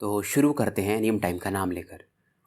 तो शुरू करते हैं नियम टाइम का नाम लेकर।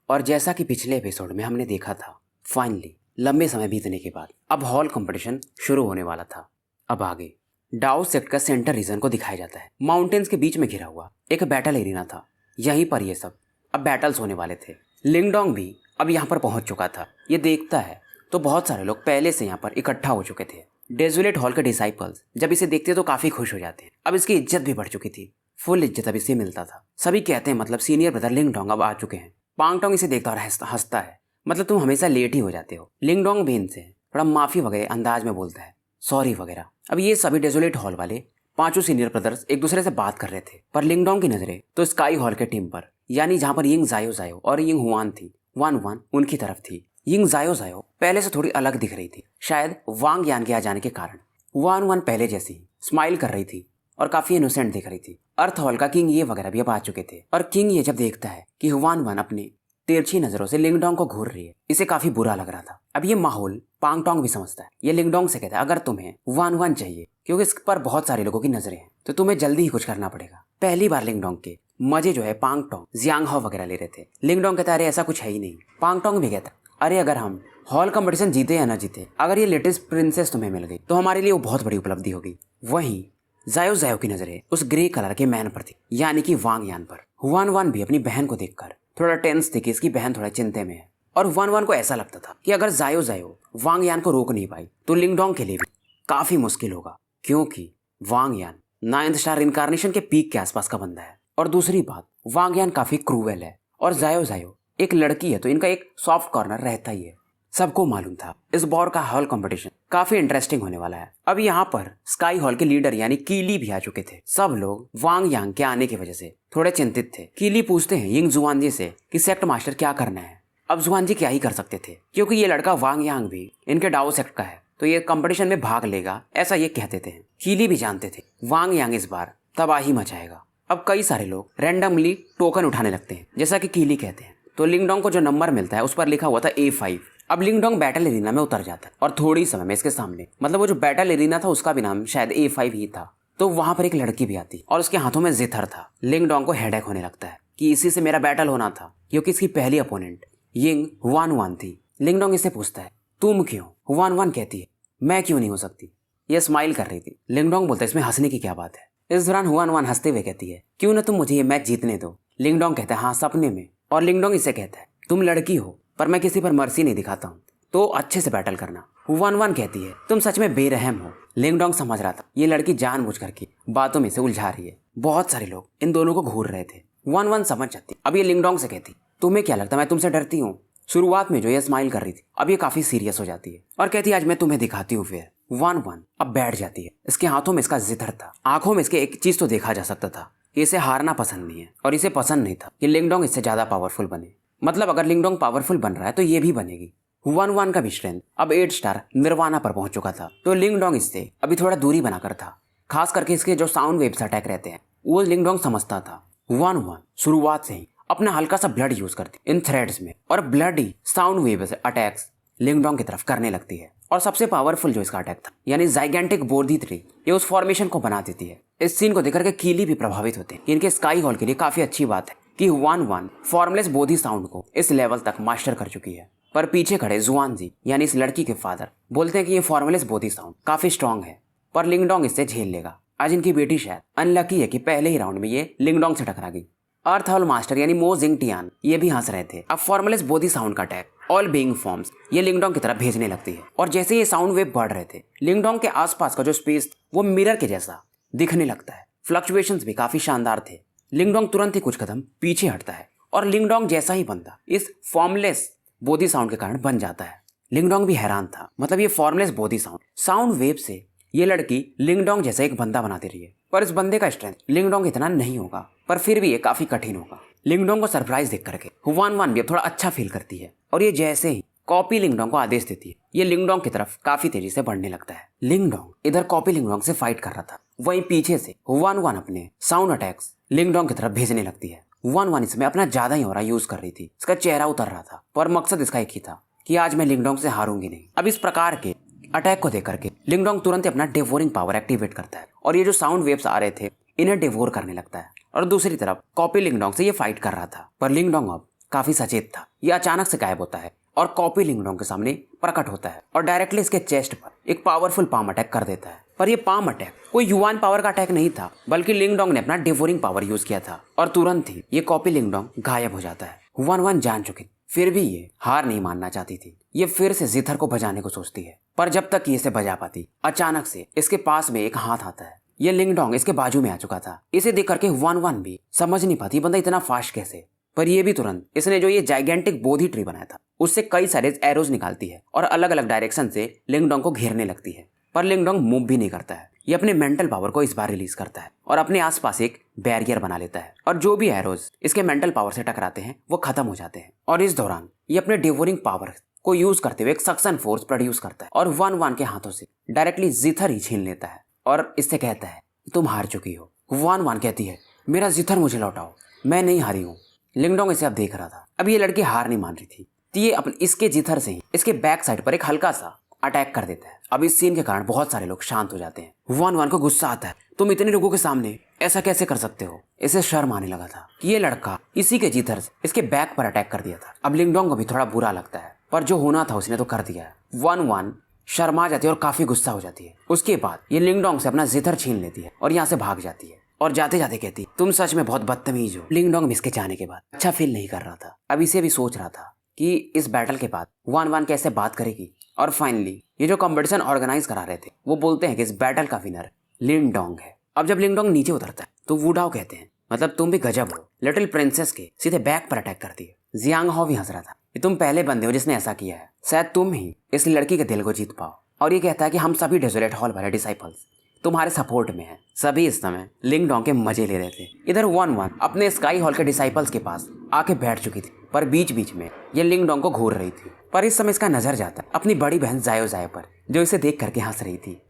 और जैसा कि पिछले एपिसोड में हमने देखा था, फाइनली लंबे समय बीतने के बाद अब हॉल कंपटीशन शुरू होने वाला था। अब आगे डाओ सेक्ट का सेंटर रीजन को दिखाया जाता है। माउंटेन्स के बीच में घिरा हुआ एक बैटल एरिना था। यहीं पर ये सब अब बैटल्स होने वाले थे। लिंगडोंग भी अब यहाँ पर पहुंच चुका था। ये देखता है तो बहुत सारे लोग पहले से यहाँ पर इकट्ठा हो चुके थे। डेजुलेट हॉल के डिसाइपल्स जब इसे देखते तो काफी खुश हो जाते हैं। अब इसकी इज्जत भी बढ़ चुकी थी। फुल इज्जत अब इसे मिलता था। सभी कहते हैं मतलब सीनियर ब्रदर लिंगडोंग अब आ चुके हैं। पांगटोंग इसे देखता और हंसता है, मतलब तुम हमेशा लेट ही हो जाते हो। लिंगडोंग भी इनसे थोड़ा माफी वगैरह अंदाज में बोलता है, सॉरी वगैरह। अब ये सभी डेजुलेट हॉल वाले पांचों सीनियर ब्रदर्स एक दूसरे से बात कर रहे थे, पर लिंगडोंग की नजरें तो स्काई हॉल के टीम पर, यानी जहां पर यिंग जायो जायो और यिंग हुआन थी, वान वान उनकी तरफ थी। यिंग जायो जायो पहले से थोड़ी अलग दिख रही थी, शायद वांग यान के आ जाने के कारण। वान वान पहले जैसी स्माइल कर रही थी और काफी इनोसेंट दिख रही थी। अर्थ हॉल का किंग ये वगैरह भी अब आ चुके थे। और किंग ये जब देखता है कि हुआन वान अपनी तिरछी नजरों से लिंगडोंग को घूर रही है, इसे काफी बुरा लग रहा था। अब ये माहौल पांगटोंग भी समझता है। ये लिंगडोंग से कहता है, अगर तुम्हें वान वान चाहिए क्योंकि इस पर बहुत सारे लोगों की नजरें हैं, तो तुम्हें जल्दी ही कुछ करना पड़ेगा। पहली बार लिंगडोंग के मजे जो है पांगटोंग जियांग हो वगैरह ले रहे थे। लिंगडोंग कहता है, अरे ऐसा कुछ है ही नहीं। पांगटोंग भी कहता है, अरे अगर हम हॉल कंपटीशन जीते या ना जीते, अगर ये लेटेस्ट प्रिंसेस तुम्हें मिल गई तो हमारे लिए वो बहुत बड़ी उपलब्धि होगी। वहीं जायो जायो की नजरें उस ग्रे कलर के मैन पर थी, यानी कि वांग यान पर। हुआन वान भी अपनी बहन को देखकर थोड़ा टेंस थी कि इसकी बहन थोड़ा चिंता में है। और हुआन वान को ऐसा लगता था कि अगर जायो जायो वांग यान को रोक नहीं पाई तो लिंगडोंग के लिए भी काफी मुश्किल होगा, क्योंकि वांग यान 9th स्टार इनकार्नेशन के पीक के आसपास का बंदा है। और दूसरी बात, वांग यान काफी क्रूएल है और जायो जायो एक लड़की है, तो इनका एक सॉफ्ट कॉर्नर रहता ही है। सबको मालूम था इस बार का हॉल कंपटीशन काफी इंटरेस्टिंग होने वाला है। अब यहाँ पर स्काई हॉल के लीडर यानी कीली भी आ चुके थे। सब लोग वांग यांग के आने की वजह से थोड़े चिंतित थे। कीली पूछते हैं यिंग जुआनजी से कि सेक्ट मास्टर क्या करना है। अब जुआनजी क्या ही कर सकते थे, क्योंकि ये लड़का वांग यांग भी इनके डाओ सेक्ट का है, तो ये कंपटीशन में भाग लेगा, ऐसा ये कहते थे। कीली भी जानते थे वांग यांग इस बार तबाही मचाएगा। अब कई सारे लोग रैंडमली टोकन उठाने लगते हैं, जैसा कि कीली कहते हैं। तो लिंगडोंग को जो नंबर मिलता है उस पर लिखा हुआ था A5। अब लिंगडोंग बैटल एरिना में उतर जाता है और थोड़ी समय में इसके सामने, मतलब वो जो बैटल एरिना था उसका भी नाम शायद A5 ही था, तो वहां पर एक लड़की भी आती और उसके हाथों में जिथर था। लिंगडोंग को हेडेक होने लगता है कि इसी से मेरा बैटल होना था, क्योंकि इसकी पहली अपोनेंट यिंग हुआन वान थी। लिंगडोंग इससे पूछता है, तुम क्यों? हुआन वान कहती है, मैं क्यों नहीं हो सकती। यह स्माइल कर रही थी। लिंगडोंग बोलता है, इसमें हंसने की क्या बात है। इस दौरान हुआन वान हंसते हुए कहती है, क्यों ना तुम मुझे ये मैच जीतने दो। लिंगडोंग कहता है, हाँ सपने में। और लिंगडोंग इससे कहता है, तुम लड़की हो पर मैं किसी पर मर्सी नहीं दिखाता हूँ, तो अच्छे से बैटल करना। हुआन वान कहती है, तुम सच में बेरहम हो। लिंगडोंग समझ रहा था ये लड़की जानबूझ करके बातों में से उलझा रही है। बहुत सारे लोग इन दोनों को घूर रहे थे। हुआन वान समझ जाती। अब ये लिंगडोंग से कहती, तुम्हें क्या लगता मैं तुमसे डरती हूँ? शुरुआत में जो ये स्माइल कर रही थी, अब ये काफी सीरियस हो जाती है और कहती है, आज मैं तुम्हें दिखाती हूँ। फिर वान वान अब बैठ जाती है। इसके हाथों में इसका जिथर था। आंखों में इसके एक चीज तो देखा जा सकता था, इसे हारना पसंद नहीं है और इसे पसंद नहीं था कि लिंगडोंग इससे ज्यादा पावरफुल बने। मतलब अगर लिंगडोंग पावरफुल बन रहा है तो ये भी बनेगी। हुआन वान का भी स्ट्रेंथ अब 8 स्टार निर्वाणा पर पहुंच चुका था, तो लिंगडोंग इससे अभी थोड़ा दूरी बनाकर था। खास करके इसके जो साउंड वेव्स अटैक रहते हैं वो लिंगडोंग समझता था। हुआन वान शुरुआत से ही अपना हल्का सा ब्लड यूज करती इन थ्रेड्स में, और ब्लड ही साउंड वेव्स अटैक्स लिंगडोंग की तरफ करने लगती है। और सबसे पावरफुल जो इसका अटैक था, यानी जाइगेंटिक बोधी ट्री, ये उस फॉर्मेशन को बना देती है। इस सीन को देखकर के कीली भी प्रभावित होते हैं। इनके स्काई हॉल के लिए काफी अच्छी बात है कि हुआन वान फॉर्मलेस बोधी साउंड को इस लेवल तक मास्टर कर चुकी है। पर पीछे खड़े जुआनजी यानी इस लड़की के फादर बोलते हैं कि ये फॉर्मलेस बोधी साउंड काफी स्ट्रांग है, पर लिंगडोंग इससे झेल लेगा। आज इनकी बेटी शायद अनलकी है कि पहले ही राउंड में ये लिंगडोंग से टकरा गई। अर्थ हॉल मास्टर यानी मो जिंगटियान ये भी हंस रहे थे। अब फॉर्मलेस बोधी साउंड का अटैक ऑल बीइंग फॉर्म्स ये लिंगडोंग की तरफ भेजने लगती है, और जैसे ये साउंड वेव बढ़ रहे थे, लिंगडोंग के आसपास का जो स्पेस वो मिरर के जैसा दिखने लगता है। फ्लक्चुएशंस भी काफी शानदार थे। लिंगडोंग तुरंत ही कुछ कदम पीछे हटता है और लिंगडोंग जैसा ही बंदा इस फॉर्मलेस बोधी साउंड के कारण बन जाता है। लिंगडोंग भी हैरान था, मतलब ये फॉर्मलेस बोधी साउंड वेव से ये लड़की लिंगडोंग जैसा एक बंदा बना दे रही है, पर इस बंदे का स्ट्रेंथ लिंगडोंग इतना नहीं होगा, पर फिर भी ये काफी कठिन होगा। लिंगडोंग को सरप्राइज देख करके हुआन वान भी अब थोड़ा अच्छा फील करती है, और ये जैसे ही कॉपी लिंगडोंग को आदेश देती है, ये लिंगडोंग की तरफ काफी तेजी से बढ़ने लगता है। लिंगडोंग इधर कॉपी लिंगडोंग से फाइट कर रहा था, वहीं पीछे से हुआन वान अपने साउंड अटैक्स लिंगडोंग की तरफ भेजने लगती है। हुआन वान इसमें अपना ज्यादा ही हो रहा यूज कर रही थी। इसका चेहरा उतर रहा था, पर मकसद इसका एक ही था कि आज मैं लिंगडोंग से हारूंगी नहीं। अब इस प्रकार के अटैक को देख करके लिंगडोंग तुरंत अपना डेवोरिंग पावर एक्टिवेट करता है, और ये जो साउंड वेव्स आ रहे थे इन्हें डेवोर करने लगता है। और दूसरी तरफ कॉपी लिंगडोंग से ये फाइट कर रहा था। पर लिंगडोंग अब काफी सचेत था। ये अचानक से गायब होता है और कॉपी लिंगडोंग के सामने प्रकट होता है और डायरेक्टली इसके चेस्ट पर एक पावरफुल पाम अटैक कर देता है। पर ये पाम अटैक कोई युआन पावर का अटैक नहीं था, बल्कि लिंगडोंग ने अपना डिवोरिंग पावर यूज किया था और तुरंत ही ये कॉपी लिंगडोंग गायब हो जाता है। हुआन वान जान चुकी, फिर भी ये हार नहीं मानना चाहती थी। ये फिर से जिथर को बजाने को सोचती है, पर जब तक ये इसे बजा पाती, अचानक से इसके पास में एक हाथ आता है। ये लिंगडोंग इसके बाजू में आ चुका था। इसे देख करके हुआन वान भी समझ नहीं पाती बंदा इतना फास्ट कैसे। पर ये भी तुरंत इसने जो ये जाइगेंटिक बोधी ट्री बनाया था उससे कई सारे एरोज निकालती है और अलग अलग डायरेक्शन से लिंगडोंग को घेरने लगती है। पर लिंगडोंग मूव भी नहीं करता है। ये अपने मेंटल पावर को इस बार रिलीज करता है और अपने आसपास एक बैरियर बना लेता है और जो भी एरोज इसके मेंटल पावर से टकराते हैं वो खत्म हो जाते हैं। और इस दौरान ये अपने डिवोरिंग पावर को यूज करते हुए एक सक्शन फोर्स प्रोड्यूस करता है और वन वन के हाथों से डायरेक्टली जिथर ही छीन लेता है और इससे कहता है तुम हार चुकी हो। वन वन कहती है मेरा जिथर मुझे लौटाओ, मैं नहीं हारी हूँ। लिंगडोंग इसे अब देख रहा था। अब ये लड़की हार नहीं मान रही थी, तो ये अपने इसके जिथर से ही इसके बैक साइड पर एक हल्का सा अटैक कर देता है। अब इस सीन के कारण बहुत सारे लोग शांत हो जाते हैं। वन वन को गुस्सा आता है, तुम इतने लोगों के सामने ऐसा कैसे कर सकते हो। इसे शर्म आने लगा था कि ये लड़का इसी के जिथर से इसके बैक पर अटैक कर दिया था। अब लिंगडोंग को भी थोड़ा बुरा लगता है, पर जो होना था उसने तो कर दिया है। वन वन शर्मा जाती है और काफी गुस्सा हो जाती है। उसके बाद ये लिंगडोंग से अपना जिथर छीन लेती है और यहाँ से भाग जाती है और जाते जाते कहती तुम सच में बहुत बदतमीज हो। लिंगडोंग भी इसके जाने के बाद अच्छा फील नहीं कर रहा था। अब इसे भी सोच रहा था कि इस बैटल के बाद वन वन कैसे बात करेगी। और फाइनली ये जो कंपटीशन ऑर्गेनाइज करा रहे थे वो बोलते हैं कि इस बैटल का विनर लिंगडोंग है। अब जब लिंगडोंग नीचे उतरता है तो वुडाओ कहते हैं मतलब तुम भी गजब हो, लिटिल प्रिंसेस के सीधे बैक पर अटैक करती है। जियांग हो भी हंस रहा था कि तुम पहले बंदे हो जिसने ऐसा किया है, शायद तुम ही इस लड़की के दिल को जीत पाओ। और ये कहता है कि हम सभी डेजोलेट हॉल वाले डिसाइपल्स तुम्हारे सपोर्ट में हैं। सभी इस समय लिंगडोंग के मजे ले रहे थे। इधर वन वन अपने स्काई हॉल के डिसाइपल्स के पास आके बैठ चुकी थी, पर बीच बीच में ये लिंगडोंग को घूर रही थी। पर इस समय इसका नजर जाता है अपनी बड़ी बहन जायो जायो पर, जो इसे देख करके हंस रही थी।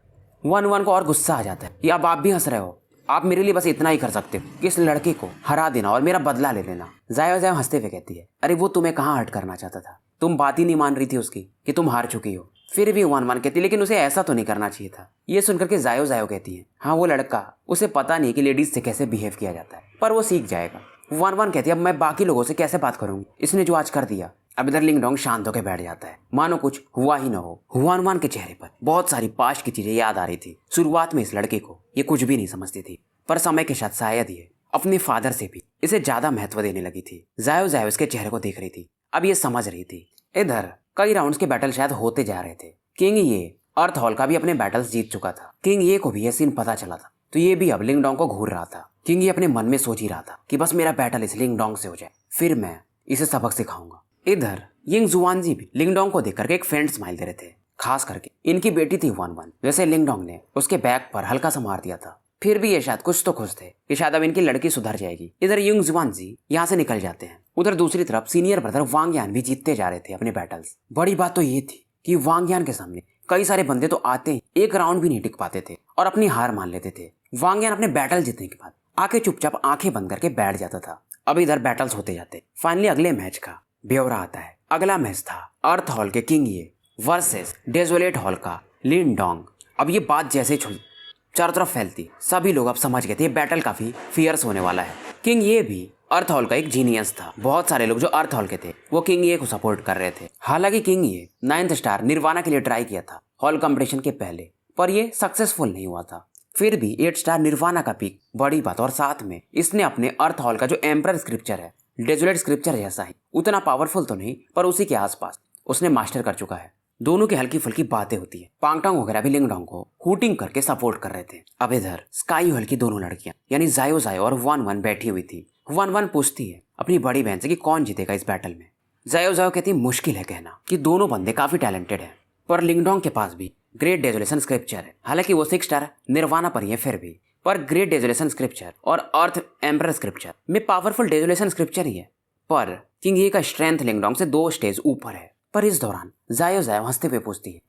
वन वन को और गुस्सा आ जाता है कि अब आप भी हंस रहे हो, आप मेरे लिए बस इतना ही कर सकते हो कि इस लड़के को हरा देना और मेरा बदला ले लेना। जायो जायो हंसते हुए कहती है अरे वो तुम्हें कहाँ हर्ट करना चाहता था, तुम बात ही नहीं मान रही थी उसकी कि तुम हार चुकी हो। फिर भी वन वन कहती लेकिन उसे ऐसा तो नहीं करना चाहिए था। ये सुनकर के जायो जायो कहती है हाँ वो लड़का, उसे पता नहीं कि लेडीज से कैसे बिहेव किया जाता है, पर वो सीख जाएगा। वन वन कहती है अब मैं बाकी लोगों से कैसे बात करूंगी, इसने जो आज कर दिया। अब इधर लिंगडोंग शांत होकर बैठ जाता है मानो कुछ हुआ ही न हो। वन वन के चेहरे पर बहुत सारी पास्ट की चीजें याद आ रही थी। शुरुआत में इस लड़के को ये कुछ भी नहीं समझती थी, पर समय के साथ शायद ये अपने फादर से भी इसे ज्यादा महत्व देने लगी थी। जायो जायो इसके चेहरे को देख रही थी, अब ये समझ रही थी। इधर कई राउंड्स के बैटल शायद होते जा रहे थे। किंग ये अर्थ हॉल का भी अपने बैटल्स जीत चुका था। किंग ये को भी ये सीन पता चला था, तो ये भी अब लिंगडोंग को घूर रहा था। किंग ये अपने मन में सोच ही रहा था कि बस मेरा बैटल इस लिंगडोंग से हो जाए, फिर मैं इसे सबक सिखाऊंगा। इधर यिंग जुआनजी भी लिंगडोंग को देखकर एक फेंट स्माइल दे रहे थे। खास करके इनकी बेटी थी वन वन, वैसे लिंगडोंग ने उसके बैक पर हल्का सा मार दिया था। फिर भी ये शायद कुछ तो खुश थे कि शायद अब इनकी लड़की सुधर जाएगी। इधर यिंग जुआनजी यहाँ से निकल जाते हैं। उधर दूसरी तरफ सीनियर ब्रदर वांग यान भी जीतते जा रहे थे अपने बैटल्स। बड़ी बात तो ये थी कि वांग यान के सामने कई सारे बंदे तो आते ही एक राउंड भी नहीं टिक पाते थे और अपनी हार मान लेते थे। वांग यान अपने बैटल जीतने के बाद आके चुपचाप आंखें बंद करके बैठ जाता था। अब इधर बैटल्स होते जाते। फाइनली अगले मैच का ब्यौरा आता है। अगला मैच था अर्थ हॉल के किंग ये वर्सेस डेजोलेट हॉल का लिंगडोंग। अब ये बात जैसे चारों तरफ फैलती, सभी लोग अब समझ गए थे ये बैटल काफी फियर्स होने वाला है। किंग ये भी अर्थ हॉल का एक जीनियस था। बहुत सारे लोग जो अर्थ हॉल के थे वो किंग ये को सपोर्ट कर रहे थे। हालांकि किंग ये 9th स्टार निर्वाणा के लिए ट्राई किया था हॉल कंपटीशन के पहले, पर ये सक्सेसफुल नहीं हुआ था। फिर भी 8 स्टार निर्वाणा का पिक बड़ी बात, और साथ में इसने अपने अर्थ हॉल का जो एम्परर स्क्रिप्चर है डेजोलेट स्क्रिप्चर जैसा ही, उतना पावरफुल तो नहीं पर उसी के आसपास उसने मास्टर कर चुका है। दोनों की हल्की फुल्की बातें होती है। पांगटांग वगैरह भी लिंगडोंग को हूटिंग करके सपोर्ट कर रहे थे। अब इधर स्काई हॉल की दोनों लड़कियां यानी जायो जायो और वन वन बैठी हुई थी। वन वन पूछती है अपनी बड़ी बहन से कि कौन जीतेगा इस बैटल में। जायो जायो कहती मुश्किल है कहना कि दोनों बंदे काफी टैलेंटेड हैं, पर लिंगडोंग के पास भी ग्रेट डेजोलेशन स्क्रिप्चर है। हालांकि वो 6 स्टार निर्वाणा पर ही है, फिर भी पर ग्रेट डेजोलेशन स्क्रिप्चर और अर्थ एम्परर स्क्रिप्चर में पावरफुल डेजोलेशन स्क्रिप्चर ही है। पर किंग ये का स्ट्रेंथ लिंगडोंग से 2 स्टेज ऊपर है। पर इस दौरान जायो जायो हंसते हुए पूछती है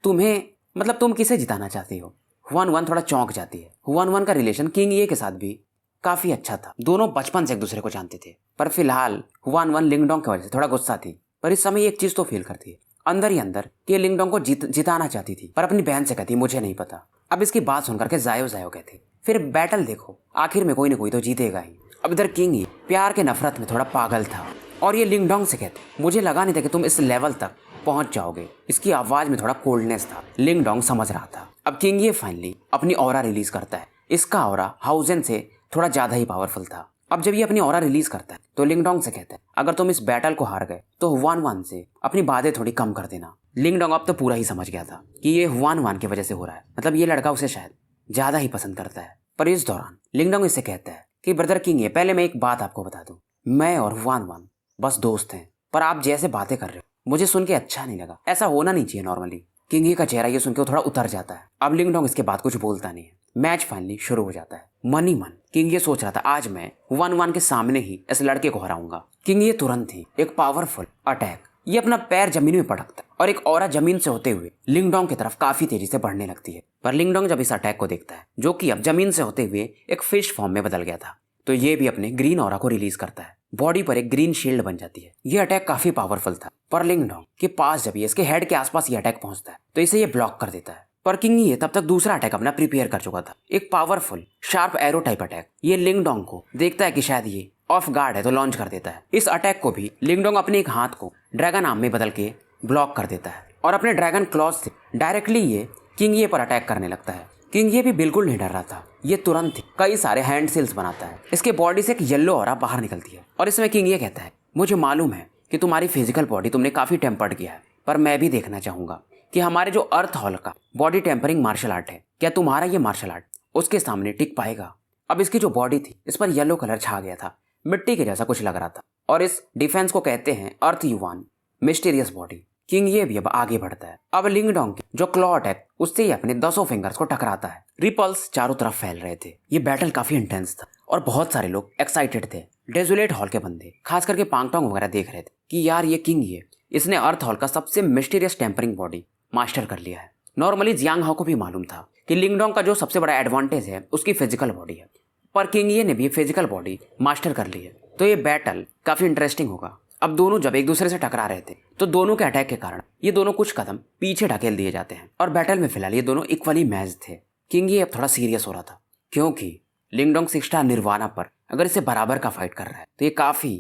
तुम्हें मतलब तुम किसे जिताना चाहती हो। वन वन थोड़ा चौंक जाती है। वन वन का रिलेशन किंग ये के साथ भी काफी अच्छा था। दोनों बचपन से एक दूसरे को जानते थे, पर फिलहाल वन वन लिंगडोंग की वजह से थोड़ा गुस्सा थी। पर इस समय एक चीज तो फील करती है अंदर ही अंदर कि लिंगडोंग को जिताना चाहती थी, पर अपनी बहन से कहती मुझे नहीं पता। अब इसकी बात सुनकर के जायो जायो कहती फिर बैटल देखो, आखिर में कोई ना कोई तो जीतेगा ही। अब इधर किंग ये प्यार के नफरत में थोड़ा पागल था और ये लिंगडोंग से कहते, मुझे लगा नहीं था कि तुम इस लेवल तक पहुंच जाओगे। इसकी आवाज में थोड़ा कोल्डनेस था। लिंगडोंग समझ रहा था। अब किंग ये फाइनली अपनी ऑरा रिलीज करता है। इसका ऑरा हाउजेन से थोड़ा ज्यादा ही पावरफुल था। अब जब ये अपनी ऑरा रिलीज करता है तो लिंगडोंग से कहता है, अगर तुम इस बैटल को हार गए तो हुआन वान से अपनी बातें थोड़ी कम कर देना। लिंगडोंग अब तो पूरा ही समझ गया था कि ये हुआन वान की वजह से हो रहा है, मतलब ये लड़का उसे शायद ज्यादा ही पसंद करता है। पर इस दौरान लिंगडोंग इससे कहता है कि ब्रदर किंग ये, पहले मैं एक बात आपको बता दूं, मैं और हुआन वान बस दोस्त हैं, पर आप जैसे बातें कर रहे हो मुझे सुन के अच्छा नहीं लगा। ऐसा होना नहीं चाहिए नॉर्मली। किंग ये का चेहरा ये सुन के थोड़ा उतर जाता है। अब लिंगडोंग इसके बाद कुछ बोलता नहीं है। मैच फाइनली शुरू हो जाता है। मन ही मन किंग ये सोच रहा था, आज मैं हुआन वान के सामने ही इस लड़के को हराऊंगा। किंग ये तुरंत ही एक पावरफुल अटैक, ये अपना पैर जमीन में पटकता है और एक ऑरा जमीन से होते हुए लिंगडोंग की तरफ काफी तेजी से बढ़ने लगती है। पर लिंगडोंग जब इस अटैक को देखता है, जो कि अब जमीन से होते हुए एक फिश फॉर्म में बदल गया था, तो ये भी अपने ग्रीन ऑरा को रिलीज करता है। बॉडी पर एक ग्रीन शील्ड बन जाती है। ये अटैक काफी पावरफुल था, पर लिंगडोंग के पास जब ये इसके हेड के आसपास ये अटैक पहुंचता है तो इसे ये ब्लॉक कर देता है। पर किंग ये तब तक दूसरा अटैक अपना प्रिपेयर कर चुका था, एक powerful sharp arrow type attack. ये लिंगडोंग को देखता है कि शायद ये ऑफ गार्ड है तो लॉन्च कर देता है। इस अटैक को भी लिंगडोंग अपने एक हाथ को ड्रैगन आर्म में बदल के ब्लॉक कर देता है और अपने ड्रैगन क्लॉज से डायरेक्टली ये किंग ये पर अटैक करने लगता है। किंग ये भी बिल्कुल नहीं डर रहा था। ये तुरंत ही कई सारे हैंड सील्स बनाता है। इसके बॉडी से एक येलो ऑरा बाहर निकलती है और इसमें किंग ये कहता है, मुझे मालूम है कि तुम्हारी फिजिकल बॉडी तुमने काफी टेम्पर्ड किया है, पर मैं भी देखना चाहूंगा कि हमारे जो अर्थ हॉल का बॉडी टेम्परिंग मार्शल आर्ट है, क्या तुम्हारा ये मार्शल आर्ट उसके सामने टिक पाएगा। अब इसकी जो बॉडी थी इस पर येलो कलर छा गया था, मिट्टी के जैसा कुछ लग रहा था, और इस डिफेंस को कहते हैं अर्थ युवान मिस्टीरियस बॉडी। किंग ये भी अब आगे बढ़ता है। अब लिंगडोंग की जो क्लॉ अटैक, उससे ही अपने 10 फिंगर्स को टकराता है। रिपल्स चारों तरफ फैल रहे थे। ये बैटल काफी इंटेंस था और बहुत सारे लोग एक्साइटेड थे। डेजोलेट हॉल के बंदे खास करके पांगटोंग वगैरह देख रहे थे कि यार ये किंग ये इसने अर्थ हॉल का सबसे मिस्टीरियस टेम्परिंग बॉडी मास्टर कर लिया है। नॉर्मली जियांग हाओ को भी मालूम था कि लिंगडोंग का जो सबसे बड़ा एडवांटेज है उसकी फिजिकल बॉडी है, पर किंग ये ने भी फिजिकल बॉडी मास्टर कर ली है, तो ये बैटल काफी इंटरेस्टिंग होगा। अब दोनों जब एक दूसरे से टकरा रहे थे तो दोनों के अटैक के कारण ये दोनों कुछ कदम पीछे ढकेल दिए जाते हैं और बैटल में फिलहाल ये दोनों इक्वली मैच थे। किंग ये अब थोड़ा सीरियस हो रहा था क्योंकि लिंगडोंग 6 स्टार निर्वाणा पर अगर इसे बराबर का फाइट कर रहा है तो ये काफी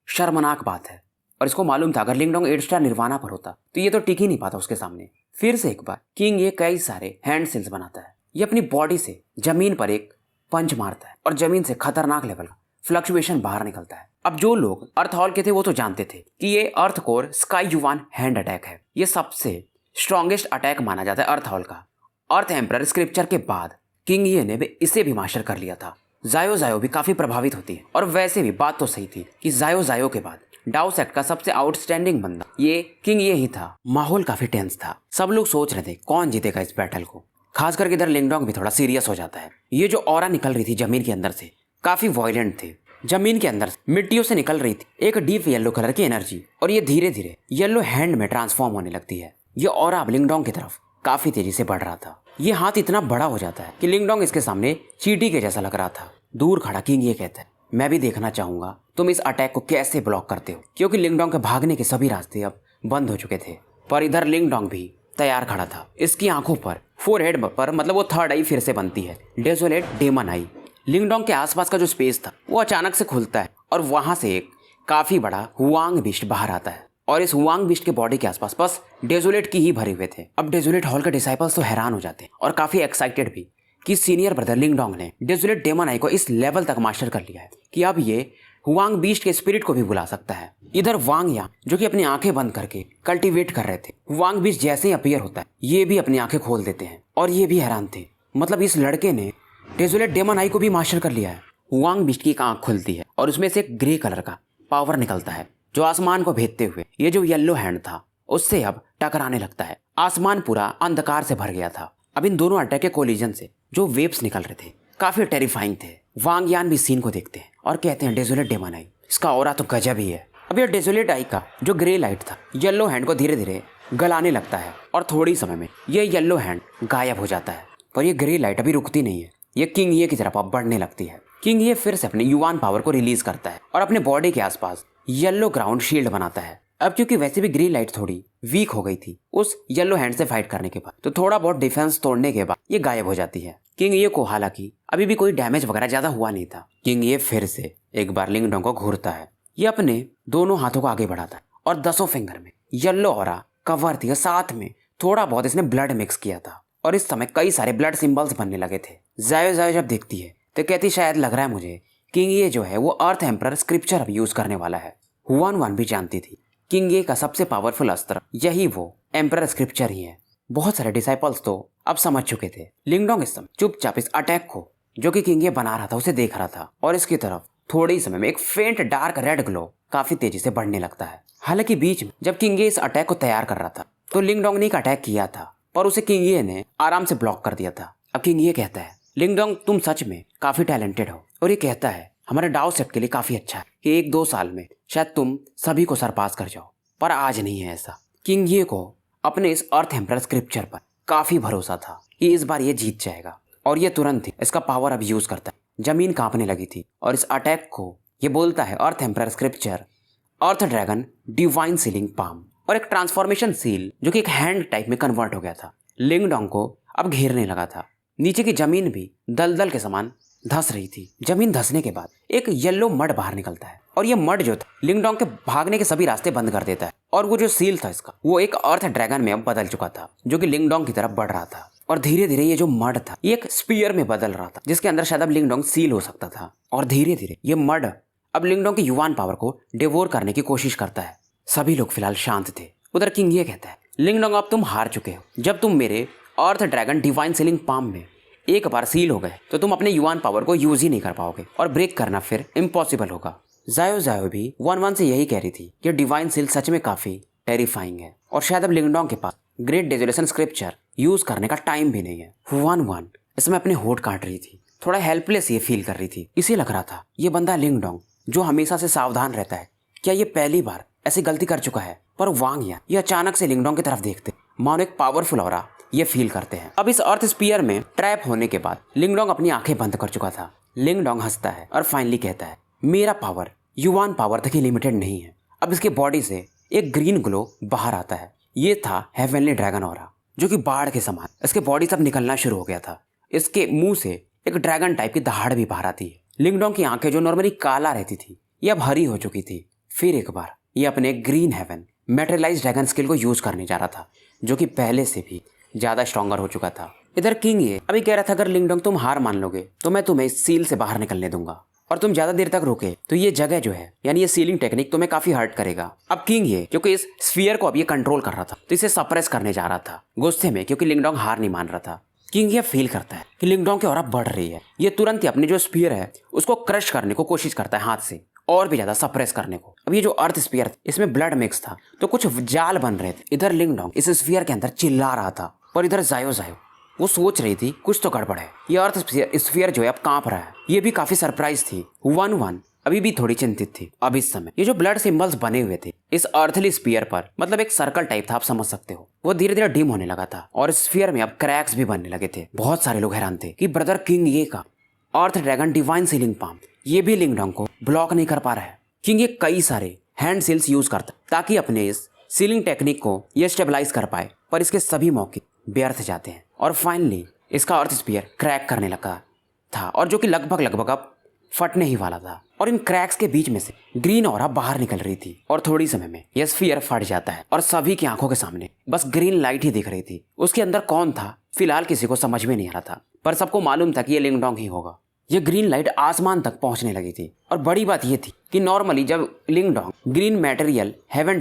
शर्मनाक बात है, और इसको मालूम था अगर लिंगडोंग 8 स्टार निर्वाणा पर होता तो ये तो टिक ही नहीं पाता उसके सामने। फिर से एक बार किंग ये कई सारे हैंड सील्स बनाता है। ये अपनी बॉडी से जमीन पर एक पंच मारता है और जमीन से खतरनाक लेवल का फ्लक्चुएशन बाहर निकलता है। अब जो लोग अर्थ हॉल के थे वो तो जानते थे कि ये अर्थ कोर स्काई युवान हैंड अटैक है। ये सबसे स्ट्रॉन्गेस्ट अटैक माना जाता है अर्थ हॉल का। अर्थ एम्परर स्क्रिप्चर के बाद किंग ये ने भी इसे भी मास्टर कर लिया था। जायो भी काफी प्रभावित होती है, और वैसे भी बात तो सही थी कि जायो के बाद डाउ सेक्ट का सबसे आउटस्टैंडिंग बंदा ये किंग ये ही था। माहौल काफी टेंस था। सब लोग सोच रहे थे कौन जीतेगा इस बैटल को। खास करके इधर लिंगडोंग भी थोड़ा सीरियस हो जाता है। ये जो ऑरा निकल रही थी जमीन के अंदर से काफी वायलेंट थे। जमीन के अंदर मिट्टियों से निकल रही थी एक डीप येलो कलर की एनर्जी, और ये धीरे धीरे येलो हैंड में ट्रांसफॉर्म होने लगती है। ये ऑरा अब लिंगडोंग की तरफ काफी तेजी से बढ़ रहा था। ये हाथ इतना बड़ा हो जाता है कि लिंगडोंग इसके सामने चींटी के जैसा लग रहा था। दूर खड़ा किंग ये कहता है, मैं भी देखना चाहूंगा तुम इस अटैक को कैसे ब्लॉक करते हो, क्योंकि लिंगडोंग के भागने के सभी रास्ते अब बंद हो चुके थे। पर इधर लिंगडोंग भी तैयार खड़ा था। इसकी आंखों पर फोरहेड पर मतलब वो थर्ड आई फिर से बनती है, डेजोलेट डेमन आई। लिंगडोंग के आसपास का जो स्पेस था वो अचानक से खुलता है और वहां से एक काफी बड़ा हुआंग बीस्ट बाहर आता है, और इस हुआंग बीस्ट के बॉडी के आसपास बस डेजोलेट की ही भरे हुए थे। अब डेजोलेट हॉल के डिसाइपल्स तो हैरान हो जाते हैं और काफी एक्साइटेड भी कि सीनियर ब्रदर लिंगडोंग ने डेजोलेट डेमन आई को इस लेवल तक मास्टर कर लिया है कि अब ये हुआंग बीस्ट के स्पिरिट को भी बुला सकता है। इधर वांग या जो कि अपनी आंखें बंद करके कल्टीवेट कर रहे थे, हुआंग बीस्ट जैसे ही अपीयर होता है ये भी अपनी आंखें खोल देते हैं, और ये भी हैरान थे, मतलब इस लड़के ने डेजोलेट डेमन आई को भी मास्टर कर लिया है। हुआंग बीस्ट की एक आंख खुलती है और उसमें से एक ग्रे कलर का पावर निकलता है जो आसमान को भेदते हुए ये जो येलो हैंड था उससे अब टकराने लगता है। आसमान पूरा अंधकार से भर गया था। अब इन दोनों अटैक के कोलिजन से जो वेव्स निकल रहे थे काफी टेरिफाइंग थे। वांग यान भी सीन को देखते हैं और कहते हैं डेजोलेट डेमन आई, इसका ऑरा तो गजब ही है। अब ये डेजोलेट आई का जो ग्रे लाइट था येलो हैंड को धीरे धीरे गलाने लगता है और थोड़ी समय में ये येलो हैंड गायब हो जाता है। पर ये ग्रे लाइट अभी रुकती नहीं है, ये किंग ये की तरफ अब बढ़ने लगती है। किंग ये फिर से अपने युवान पावर को रिलीज करता है और अपने बॉडी के आसपास येलो ग्राउंड शील्ड बनाता है। अब क्योंकि वैसे भी ग्रीन लाइट थोड़ी वीक हो गई थी उस येलो हैंड से फाइट करने के बाद, तो थोड़ा बहुत डिफेंस तोड़ने के बाद ये गायब हो जाती है। किंग ये को हालांकि अभी भी कोई डैमेज वगैरह ज्यादा हुआ नहीं था। किंग ये फिर से एक बार लिंग डोंग को घूरता है। ये अपने दोनों हाथों को आगे बढ़ाता है और 10 फिंगर में येलो ऑरा कवर थी, साथ में थोड़ा बहुत इसने ब्लड मिक्स किया था और इस समय कई सारे ब्लड सिंबल्स बनने लगे थे। जायो जायो जब देखती है तो कहती शायद लग रहा है मुझे किंग ये जो है वो अर्थ एम्परर स्क्रिप्चर अब यूज करने वाला है। हुआन वान भी जानती थी किंग ये का सबसे पावरफुल अस्त्र यही वो एम्परर स्क्रिप्चर ही है। बहुत सारे डिसाइपल्स तो अब समझ चुके थे। लिंग डोंग इस समय चुपचाप इस अटैक को जो कि किंग ये बना रहा था उसे देख रहा था और इसकी तरफ थोड़े ही समय में एक फेंट डार्क रेड ग्लो काफी तेजी से बढ़ने लगता है। हालांकि बीच में जब किंग ये इस अटैक को तैयार कर रहा था तो लिंग डोंग ने एक अटैक किया था पर उसे किंग ये ने आराम से ब्लॉक कर दिया था। अब किंग ये कहता है लिंग डोंग तुम सच में काफी टैलेंटेड हो, और ये कहता है हमारे डाउ सेट के लिए काफी अच्छा है कि 1-2 साल में शायद तुम सभी को सरपास कर जाओ, पर आज नहीं है ऐसा। किंग ये को अपने इस अर्थ एम्परर स्क्रिप्चर पर काफी भरोसा था कि इस बार ये जीत जाएगा और ये तुरंत ही इसका पावर अब यूज करता है। जमीन कांपने लगी थी और इस अटैक को ये बोलता है अर्थ एम्परर स्क्रिप्चर अर्थ ड्रैगन डिवाइन सीलिंग पाम, और एक ट्रांसफॉर्मेशन सील जो कि एक हैंड टाइप में कन्वर्ट हो गया था लिंग डोंग को अब घेरने लगा था। नीचे की जमीन भी दलदल के समान धंस रही थी। जमीन धंसने के बाद एक येलो मड बाहर निकलता है और ये मड जो था लिंग डोंग के भागने के सभी रास्ते बंद कर देता है और वो जो सील था इसका वो एक अर्थ ड्रैगन में अब बदल चुका था जो कि लिंग डोंग की तरफ बढ़ रहा था। और धीरे धीरे ये जो मड था ये एक स्पीयर में बदल रहा था जिसके अंदर शायद अब लिंग डोंग सील हो सकता था। और धीरे धीरे ये मड अब लिंग डोंग की युवान पावर को डिवोर करने की कोशिश करता है। सभी लोग फिलहाल शांत थे। उधर किंग ये कहता है लिंग डोंग अब तुम हार चुके हो। जब तुम मेरे अर्थ ड्रैगन डिवाइन सीलिंग पाम में एक बार सील हो गए तो तुम अपने युवान पावर को यूज ही नहीं कर पाओगे और ब्रेक करना फिर इम्पॉसिबल होगा। जायो जायो भी 1-1 से यही कह रही थी कि डिवाइन सील सच में काफी टेरिफाइंग है और शायद अब लिंग डोंग के पास ग्रेट डेजोलेशन स्क्रिप्चर यूज करने का टाइम भी नहीं है। 1-1 इसमें अपने होठ काट रही थी, थोड़ा हेल्पलेस ये फील कर रही थी। इसे लग रहा था ये बंदा लिंग डोंग जो हमेशा से सावधान रहता है क्या ये पहली बार ऐसी गलती कर चुका है। पर वांग या ये अचानक से लिंग डोंग की तरफ देखते मानो एक पावरफुल ऑरा ये फील करते हैं। अब इस अर्थ स्पीयर में ट्रैप होने के बाद लिंग डोंग अपनी आंखें बंद कर चुका था। लिंग डोंग हंसता है और फाइनली कहता है मेरा पावर युवान पावर तक ही लिमिटेड नहीं है। अब इसके बॉडी से एक ग्रीन ग्लो बाहर आता है। ये था हेवनली ड्रैगन ऑरा जो कि बाढ़ के समान इसके बॉडी से अब निकलना शुरू हो गया था। इसके मुंह से एक ड्रैगन टाइप की दहाड़ भी बाहर आती है। लिंग डोंग की आंखें जो नॉर्मली काला रहती थी ये अब हरी हो चुकी थी। फिर एक बार ये अपने green heaven materialize dragon skill को यूज करने जा रहा था जो कि पहले से भी ज्यादा स्ट्रॉन्गर हो चुका था। इधर किंग ये अभी कह रहा था अगर लिंग डोंग तुम हार मान लोगे तो मैं तुम्हें इस सील से बाहर निकलने दूंगा और तुम ज्यादा देर तक रुके तो ये जगह जो है यानी ये सीलिंग टेक्निक तुम्हें काफी हर्ट करेगा। अब किंग ये क्योंकि इस स्फीयर को अब ये कंट्रोल कर रहा था तो इसे सप्रेस करने जा रहा था गुस्से में क्योंकि लिंग डोंग हार नहीं मान रहा था। किंग ये फील करता है कि लिंग डोंग की ऑरा बढ़ रही है। ये तुरंत ही अपनी जो स्फीयर है उसको क्रश करने को कोशिश करता है हाथ से और भी ज्यादा सप्रेस करने को। अब ये जो अर्थ स्फीयर इसमें ब्लड मिक्स था तो कुछ जाल बन रहे थे। इधर लिंग डोंग इस स्फीयर के अंदर चिल्ला रहा था पर इधर जायो जायो वो सोच रही थी कुछ तो गड़बड़ है। ये अर्थ स्फीयर जो है अब कांप रहा है। ये भी काफी सरप्राइज थी। 1-1 अभी भी थोड़ी चिंतित थी। अब इस समय ये जो ब्लड सिंबल्स बने हुए थे इस अर्थली स्फीयर पर मतलब एक सर्कल टाइप था आप समझ सकते हो वो धीरे धीरे डिम होने लगा था और स्फीयर में अब क्रैक्स भी बनने लगे थे। बहुत सारे लोग हैरान थे कि ब्रदर किंग ये का अर्थ ड्रैगन डिवाइन सीलिंग पाम ये भी लिंग डोंग को ब्लॉक नहीं कर पा रहा है। किंग ये कई सारे हैंड सील्स यूज करता ताकि अपने इस सीलिंग टेक्निक को ये स्टेबलाइज कर पाए पर इसके सभी मौके व्यर्थ जाते हैं और फाइनली इसका अर्थ स्पीयर क्रैक करने लगा था और जो कि लगभग अब फटने ही वाला था। और इन क्रैक्स के बीच में से ग्रीन ऑरा बाहर निकल रही थी और थोड़ी समय में यह स्फीयर फट जाता है और सभी की आंखों के सामने बस ग्रीन लाइट ही दिख रही थी। उसके अंदर कौन था फिलहाल किसी को समझ में नहीं आ रहा था पर सबको मालूम था कि ये लिंग डोंग ही होगा। ये ग्रीन लाइट आसमान तक पहुंचने लगी थी और बड़ी बात यह थी कि नॉर्मली जब Ling Dong green material heaven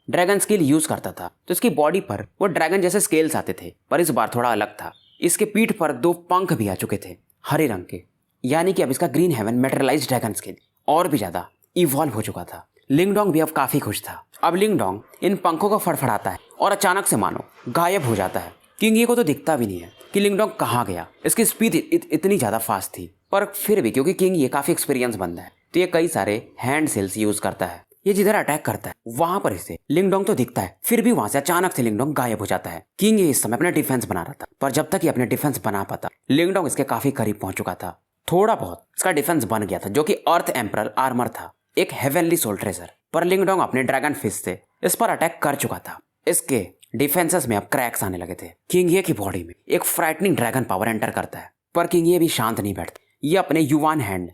dragon skill use करता था तो इसकी बॉडी पर वो ड्रैगन जैसे स्केल्स आते थे पर इस बार थोड़ा अलग था। इसके पीठ पर 2 पंख भी आ चुके थे हरे रंग के, यानी कि अब इसका ग्रीन हेवन मेटेरियलाइज्ड ड्रैगन स्किल और भी ज्यादा इवॉल्व हो चुका था। लिंग डोंग भी अब काफी खुश था। अब लिंग डोंग इन पंखों को फड़फड़ाता है और अचानक से मानो गायब हो जाता है। किंग ये को तो दिखता भी नहीं है कि लिंग डोंग कहाँ गया। इसकी स्पीड इतनी ज्यादा फास्ट थी पर फिर भी क्योंकि किंग ये काफी एक्सपीरियंस बंदा है तो ये कई सारे हैंड सेल्स यूज करता है। ये जिधर अटैक करता है वहां पर इसे लिंग डोंग तो दिखता है फिर भी वहां से अचानक से लिंग डोंग गायब हो जाता है। किंग ये इस समय अपना डिफेंस बना रहा था पर जब तक ये अपने डिफेंस बना पाता लिंग डोंग इसके काफी करीब पहुंच चुका था। थोड़ा बहुत इसका डिफेंस बन गया था जो कि अर्थ एम्परर आर्मर था एक हेवनली सोल ट्रेजर पर लिंग डोंग अपने ड्रैगन फिस्ट से इस पर अटैक कर चुका था। इसके डिफेंसेस में अब क्रैक्स आने लगे थे। किंग ये की बॉडी में एक फ्राइटनिंग ड्रैगन पावर एंटर करता है, पर किंग ये भी शांत नहीं बैठता। ये अपने युवान हैंड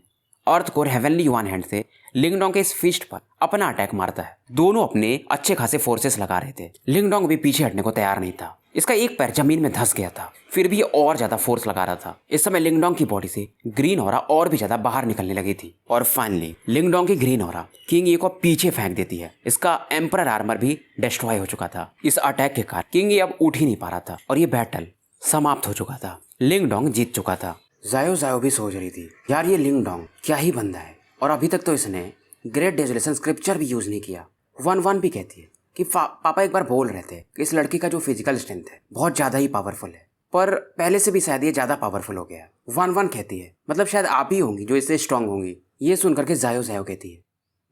अर्थ कोर हेवनली युवान हैंड से लिंगडोंग के इस फिस्ट पर अपना अटैक मारता है। दोनों अपने अच्छे खासे फोर्सेस लगा रहे थे। लिंगडोंग भी पीछे हटने को तैयार नहीं था। इसका एक पैर जमीन में धंस गया था, फिर भी ये और ज्यादा फोर्स लगा रहा था। इस समय लिंगडोंग की बॉडी से ग्रीन ऑरा और भी ज्यादा बाहर निकलने लगी थी और फाइनली लिंगडोंग की ग्रीन ऑरा किंग ये को पीछे फेंक देती है। इसका एम्परर आर्मर भी डिस्ट्रॉय हो चुका था। इस अटैक के कारण किंग ये अब उठ ही नहीं पा रहा था और ये बैटल समाप्त हो चुका था। लिंगडोंग जीत चुका था। जायो भी सोच रही थी, यार ये लिंगडोंग क्या ही बंदा है, और अभी तक तो इसने ग्रेट डेजोलेशन स्क्रिप्चर भी यूज नहीं किया। 1-1 भी कहती है कि पापा एक बार बोल रहे थे कि इस लड़की का जो फिजिकल स्ट्रेंथ है बहुत ज्यादा ही पावरफुल है, पर पहले से भी शायद ये ज्यादा पावरफुल हो गया। 1-1 कहती है, मतलब शायद आप ही होंगी जो इससे स्ट्रांग होंगी। ये सुन करके जायो कहती है,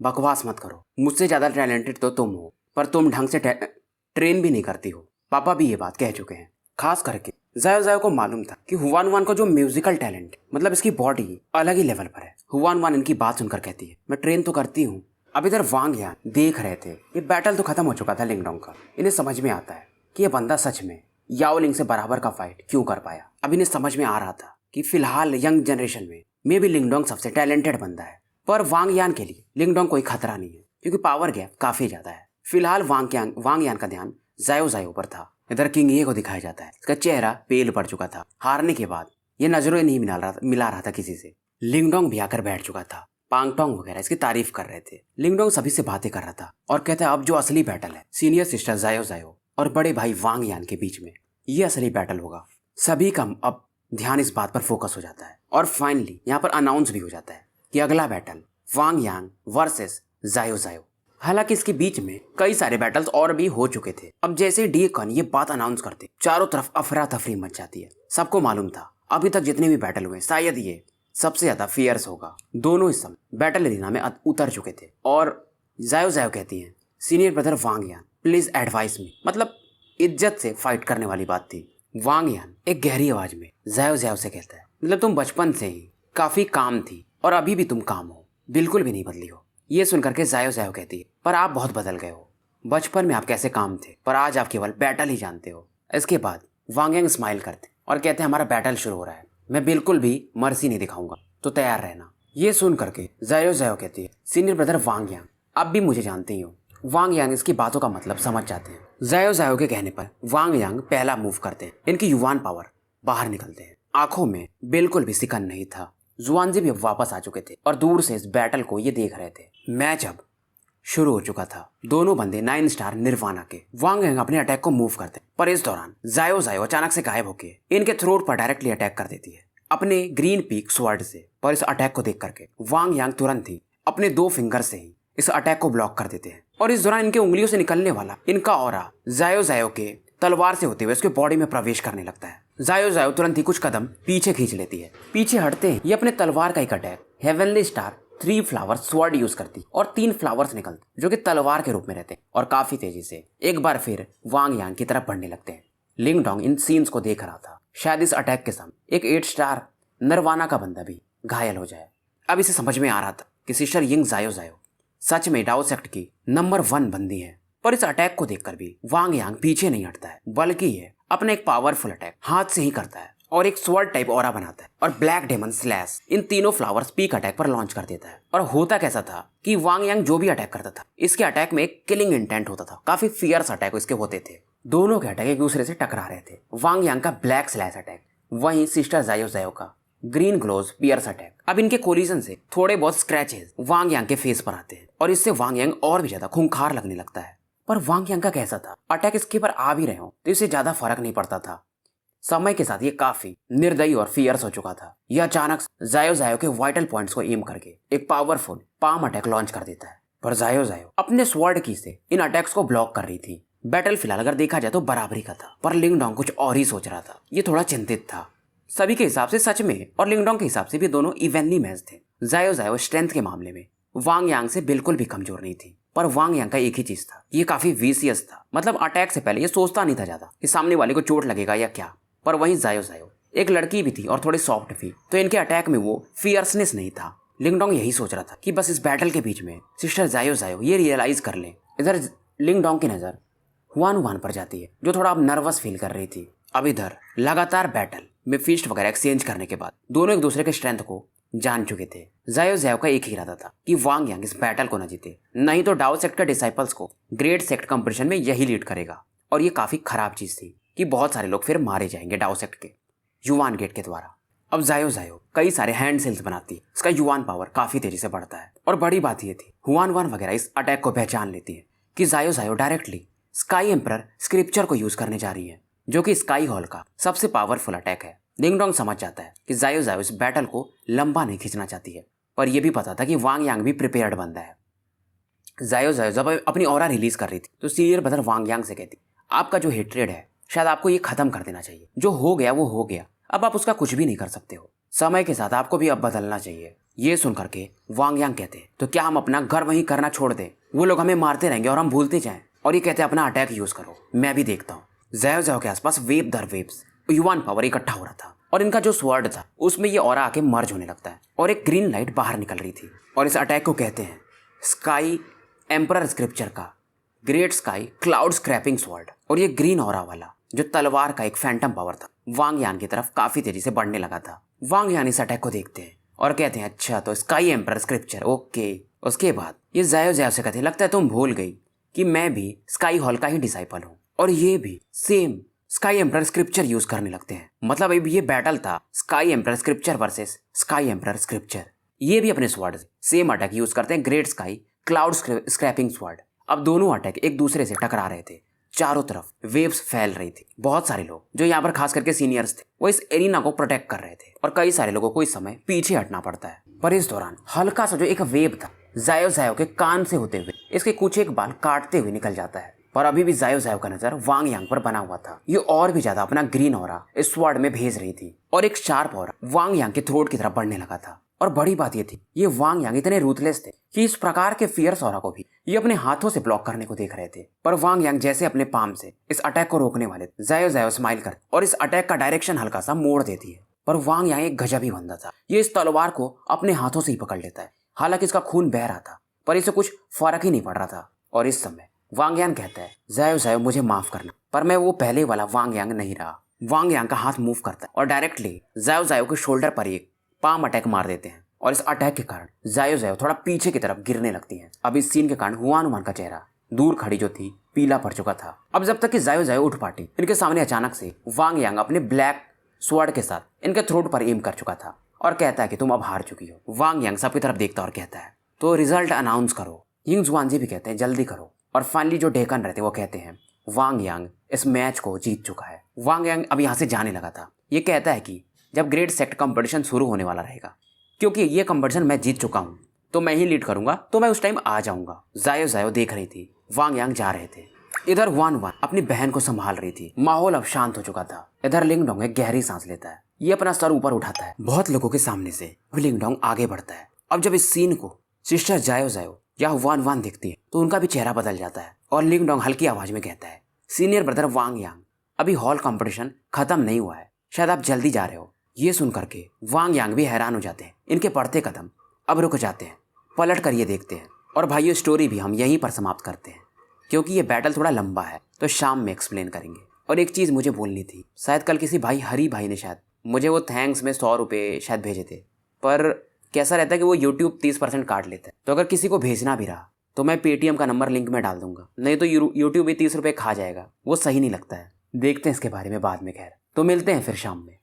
बकवास मत करो, मुझसे ज्यादा टैलेंटेड तो तुम हो, पर तुम ढंग से ट्रेन भी नहीं करती हो। पापा भी ये बात कह चुके हैं। खास करके जायो को मालूम था कि हुआन को जो म्यूजिकल टैलेंट, मतलब इसकी बॉडी अलग ही लेवल पर है। हुआन इनकी बात सुनकर कहती है, मैं ट्रेन तो करती हूँ। अब इधर वांग यान देख रहे थे, ये बैटल तो खत्म हो चुका था लिंगडोंग का। इन्हें समझ में आता है कि ये बंदा सच में याओ लिंग से बराबर का फाइट क्यों कर पाया। अब इन्हें समझ में आ रहा था कि फिलहाल यंग जनरेशन में मे भी लिंगडोंग सबसे टैलेंटेड बंदा है, पर वांग यान के लिए लिंगडोंग कोई खतरा नहीं है क्योंकि पावर गैप काफी ज्यादा है। फिलहाल वांग यान का ध्यान जायो पर था। इधर किंग ये को दिखाया जाता है, इसका चेहरा पेल पड़ चुका था। हारने के बाद ये नजरों नहीं मिला रहा था किसी से। लिंगडोंग भी आकर बैठ चुका था। पांगटोंग वगैरह इसकी तारीफ कर रहे थे। लिंगडोंग सभी से बातें कर रहा था और कहता है अब जो असली बैटल है सीनियर सिस्टर जायो और बड़े भाई वांग यान के बीच में, ये असली बैटल होगा। सभी का अब ध्यान इस बात पर फोकस हो जाता है और फाइनली यहाँ पर अनाउंस भी हो जाता है कि अगला बैटल वांग यान वर्सेस जायो। हालांकि इसके बीच में कई सारे बैटल्स और भी हो चुके थे। अब जैसे डी कॉन ये बात अनाउंस करते, चारों तरफ अफरा तफरी मच जाती है। सबको मालूम था अभी तक जितने भी बैटल हुए शायद ये सबसे ज्यादा फियर्स होगा। दोनों इस समय बैटल एरिना में उतर चुके थे और जायो कहती है, सीनियर ब्रदर वांग यान प्लीज एडवाइस मी, मतलब इज्जत से फाइट करने वाली बात थी। वांग यान एक गहरी आवाज में जायो से कहता है, मतलब तुम बचपन से ही काफी काम थी और अभी भी तुम काम हो, बिल्कुल भी नहीं बदली हो। ये सुनकर के जायो कहती है, पर आप बहुत बदल गए हो। बचपन में आप कैसे काम थे, पर आज आप केवल बैटल ही जानते हो। इसके बाद वांग यांग स्माइल करते और कहते हैं हमारा बैटल शुरू हो रहा है, मैं बिल्कुल भी मर्सी नहीं दिखाऊंगा, तो तैयार रहना। ये सुन करके जायो कहती है, सीनियर ब्रदर वांग यांग अब भी मुझे जानते ही हो। वांग यांग इसकी बातों का मतलब समझ जाते हैं। जायो के कहने पर वांग यांग पहला मूव करते हैं। इनकी युवान पावर बाहर निकलते हैं। आंखों में बिल्कुल भी सिकन नहीं था। जुआनजी भी अब वापस आ चुके थे और दूर से इस बैटल को ये देख रहे थे। मैच अब शुरू हो चुका था। दोनों बंदे 9 स्टार निर्वाणा के। वांग यांग अपने अटैक को मूव करते, पर इस दौरान जायो अचानक से गायब होके इनके थ्रोट पर डायरेक्टली अटैक कर देती है अपने ग्रीन पीक स्वॉर्ड से। पर इस अटैक को देख करके वांग यांग तुरंत ही अपने 2 फिंगर से ही इस अटैक को ब्लॉक कर देते हैं और इस दौरान इनके उंगलियों से निकलने वाला इनका ऑरा जायो के तलवार से होते हुए उसके बॉडी में प्रवेश करने लगता है। जायो तुरंत ही कुछ कदम पीछे खींच लेती है। पीछे हटते ही ये अपने तलवार का एक attack heavenly star 3 flower sword use करती और 3 फ्लावर्स निकलते जो कि तलवार के रूप में रहते और काफी तेजी से एक बार फिर वांग यांग की तरफ बढ़ने लगते हैं। लिंगडोंग इन सीन्स को देख रहा था, शायद इस अटैक के समय एक 8 स्टार नरवाना का बंदा भी घायल हो जाए। अब इसे समझ में आ रहा था कि सिस्टर यिंग जायो सच में डाओ सेक्ट की नंबर 1 बंदी है। पर इस अटैक को देखकर भी वांग यांग पीछे नहीं हटता है, बल्कि ये अपना एक पावरफुल अटैक हाथ से ही करता है और एक स्वॉर्ड टाइप ऑरा बनाता है और ब्लैक डेमन स्लैश इन तीनों फ्लावर्स पीक अटैक पर लॉन्च कर देता है। और होता कैसा था कि वांग यांग जो भी अटैक करता था इसके अटैक में एक किलिंग इंटेंट होता था। काफी फियर्स अटैक इसके होते थे। दोनों के अटैक एक दूसरे से टकरा रहे थे। वांग यांग का ब्लैक स्लैश अटैक, वहीं सिस्टर जायो का ग्रीन ग्लोज पियर्स अटैक। अब इनके कोलिजन से थोड़े बहुत स्क्रैचेस वांग यांग के फेस पर आते हैं और इससे वांग यांग और भी ज्यादा खूंखार लगने लगता है। पर वांग यांग का कैसा था, अटैक इसके पर आ भी रहे हो तो इससे ज्यादा फर्क नहीं पड़ता था। समय के साथ ये काफी निर्दयी और फियर्स हो चुका था। यह अचानक जायो के वाइटल पॉइंट्स को एम करके एक पावरफुल पाम अटैक लॉन्च कर देता है। पर जायो अपने स्वॉर्ड की से इन अटैक्स को ब्लॉक कर रही थी। बैटल फिलहाल अगर देखा जाए तो बराबरी का था, पर लिंगडोंग कुछ और ही सोच रहा था। ये थोड़ा चिंतित था। सभी के हिसाब से सच में और लिंगडोंग के हिसाब से भी दोनों इवेनली मैच थे। जायो स्ट्रेंथ के मामले में वांग यांग से बिल्कुल भी कमजोर नहीं थी, पर वांग यांग का एक ही चीज था, ये काफी विशियस था। मतलब अटैक से पहले ये सोचता नहीं था ज्यादा कि सामने वाले को चोट लगेगा या क्या। पर वहीं जायो एक लड़की भी थी और थोड़ी सॉफ्ट भी, तो इनके अटैक में वो फियर्सनेस नहीं था। लिंगडोंग यही सोच रहा था कि बस इस बैटल के बीच में सिस्टर जायो ये रियलाइज कर ले। इधर लिंग डोंग की नज़र हुआन वान पर जाती है, जो थोड़ा अब नर्वस फील कर रही थी। अब इधर लगातार बैटल में फीस्ट वगैरह एक्सचेंज करने के बाद दोनों एक दूसरे के स्ट्रेंथ को जान चुके थे। जायो जायो का एक ही इरादा था कि वांग यांग इस बैटल को न जीते, नहीं तो डाओ सेक्ट के डिसाइपल्स को ग्रेट सेक्ट कंपटीशन में यही लीड करेगा। और ये काफी खराब चीज थी कि बहुत सारे लोग फिर मारे जाएंगे डाओ सेक्ट के युवान गेट के द्वारा। अब जायो जायो कई सारे हैंड सेल्स बनाती है, इसका युवान पावर काफी तेजी से बढ़ता है। और बड़ी बात ये थी हुआन वान वगैरह इस अटैक को पहचान लेती है कि जायो जायो डायरेक्टली स्काई एम्परर स्क्रिप्चर को यूज करने जा रही है, जो कि स्काई हॉल का सबसे पावरफुल अटैक है। लिंग डोंग समझ जाता है कि जायो जायो इस बैटल को लंबा नहीं खींचना चाहती है, पर यह भी पता था कि वांग यांग भी प्रिपेयर्ड बंदा है। जायो जायो जब अपनी ऑरा रिलीज कर रही थी तो सीनियर ब्रदर वांग यांग से कहती, आपका जो हेट्रेड है शायद आपको ये खत्म कर देना चाहिए। जो हो गया वो हो गया, अब आप उसका कुछ भी नहीं कर सकते हो। समय के साथ आपको भी अब बदलना चाहिए। ये सुन करके वांग यांग कहते, तो क्या हम अपना घर वहीं करना छोड़ दें? वो लोग हमें मारते रहेंगे और हम भूलते जाएं। और ये कहते अपना अटैक यूज करो, मैं भी देखता हूँ। जायो जायो के आसपास वेव दर वेव्स युवान पावर इकट्ठा हो रहा था और इनका जो स्वर्ड था उसमें ये ऑरा आके मर्ज होने लगता है और एक ग्रीन लाइट बाहर निकल रही थी। और इस अटैक को कहते हैं स्काई एम्परर स्क्रिप्चर का great sky cloud scrapping sword. और ये ग्रीन ऑरा वाला जो तलवार का एक फैंटम पावर था वांग यान की तरफ काफी तेजी से बढ़ने लगा था। वांग यान इस अटैक को देखते हैं और कहते हैं, अच्छा तो स्काई एम्परर स्क्रिप्चर, ओके। उसके बाद ये जायो जायो से कहते, लगता है तुम भूल गई कि मैं भी स्काई हॉल का ही डिसाइपल हूँ और ये भी same sky emperor scripture use करने लगते हैं। मतलब अब ये बैटल था sky emperor scripture versus sky emperor scripture. ये भी अपने स्वॉर्ड से सेम अटैक यूज करते हैं, great sky cloud scrapping sword. अब दोनों अटैक एक दूसरे से टकरा रहे थे, चारों तरफ वेव्स फैल रही थी। बहुत सारे लोग जो यहाँ पर खास करके सीनियर्स थे वो इस एरिना को प्रोटेक्ट कर रहे थे और कई सारे लोगों को इस समय पीछे हटना पड़ता है। पर इस दौरान हल्का सा जो एक वेव था जायो जायो के कान से होते हुए इसके कुछ एक बाल काटते हुए निकल जाता है। पर अभी भी जायो जायो का नजर वांग यांग पर बना हुआ था। ये और भी ज्यादा अपना ग्रीन ऑरा इस स्वॉर्ड में भेज रही थी और एक शार्प ऑरा वांग यांग के थ्रोट की तरफ बढ़ने लगा था। और बड़ी बात ये थी ये वांग यांग इतने रूथलेस थे कि इस प्रकार के फियर्स ऑरा को भी ये अपने हाथों से ब्लॉक करने को देख रहे थे। पर वांग यांग जैसे अपने पाम से इस अटैक को रोकने वाले जायो जायो स्माइल कर और इस अटैक का डायरेक्शन हल्का सा मोड़ देती है। पर वांग यांग एक गजबी बंदा था, ये इस तलवार को अपने हाथों से ही पकड़ लेता है। हालांकि इसका खून बह रहा था पर इसे कुछ फर्क ही नहीं पड़ रहा था। और इस समय वांग यांग कहता है, जायो जायो मुझे माफ करना, पर मैं वो पहले वाला वांग यांग नहीं रहा। वांग यांग का हाथ मूव करता है और डायरेक्टली जायो जायो के शोल्डर पर एक पाम अटैक मार देते हैं और इस अटैक के कारण जायो जायो थोड़ा पीछे की तरफ गिरने लगती हैं। अब इस सीन के कारण हुआन वान का चेहरा दूर खड़ी जो थी पीला पड़ चुका था। अब जब तक कि जायो जायो उठ पाती इनके सामने अचानक से वांग यांग अपने ब्लैक स्वॉर्ड के साथ इनके थ्रोट पर एम कर चुका था और कहता है कि तुम अब हार चुकी हो। वांग यांग सबकी तरफ देखता और कहता है, तो रिजल्ट अनाउंस करो। यिंग जुआनजी भी कहते हैं जल्दी करो। और फाइनली जो डेकन रहते वो कहते हैं वांग यांग इस मैच को जीत चुका है। वांग यांग अब यहाँ से जाने लगा था। ये कहता है कि जब ग्रेट सेक्ट कंपटीशन शुरू होने वाला रहेगा, क्योंकि ये कंपटीशन मैं जीत चुका हूँ तो मैं ही लीड करूंगा, तो मैं उस टाइम आ जाऊंगा। जायो जायो देख रही थी वांग यांग जा रहे थे। इधर हुआन वान अपनी बहन को संभाल रही थी। माहौल अब शांत हो चुका था। इधर लिंग डोंग एक गहरी सांस लेता है, ये अपना सर ऊपर उठाता है। बहुत लोगों के सामने से लिंग डोंग आगे बढ़ता है। अब जब इस सीन को सिस्टर जायो जायो या हुआन वान देखती है तो उनका भी चेहरा बदल जाता है और लिंग डोंग हल्की आवाज में कहता है, सीनियर ब्रदर वांग यांग, अभी हॉल कंपटीशन खत्म नहीं हुआ है, शायद आप जल्दी जा रहे हो। ये सुन करके वांग यांग भी हैरान हो जाते हैं। इनके बढ़ते कदम अब रुक जाते हैं, पलट कर ये देखते हैं। और भाइयों स्टोरी भी हम यहीं पर समाप्त करते हैं, क्योंकि ये बैटल थोड़ा लंबा है तो शाम में एक्सप्लेन करेंगे। और एक चीज़ मुझे बोलनी थी, शायद कल किसी भाई हरी भाई ने शायद मुझे वो थैंक्स में 100 रुपये शायद भेजे थे, पर कैसा रहता है कि वो यूट्यूब 30% काट लेता है। तो अगर किसी को भेजना भी रहा तो मैं पेटीएम का नंबर लिंक में डाल दूंगा, नहीं तो यूट्यूब भी 30 रुपये खा जाएगा, वो सही नहीं लगता है। देखते हैं इसके बारे में बाद में। खैर, तो मिलते हैं फिर शाम में।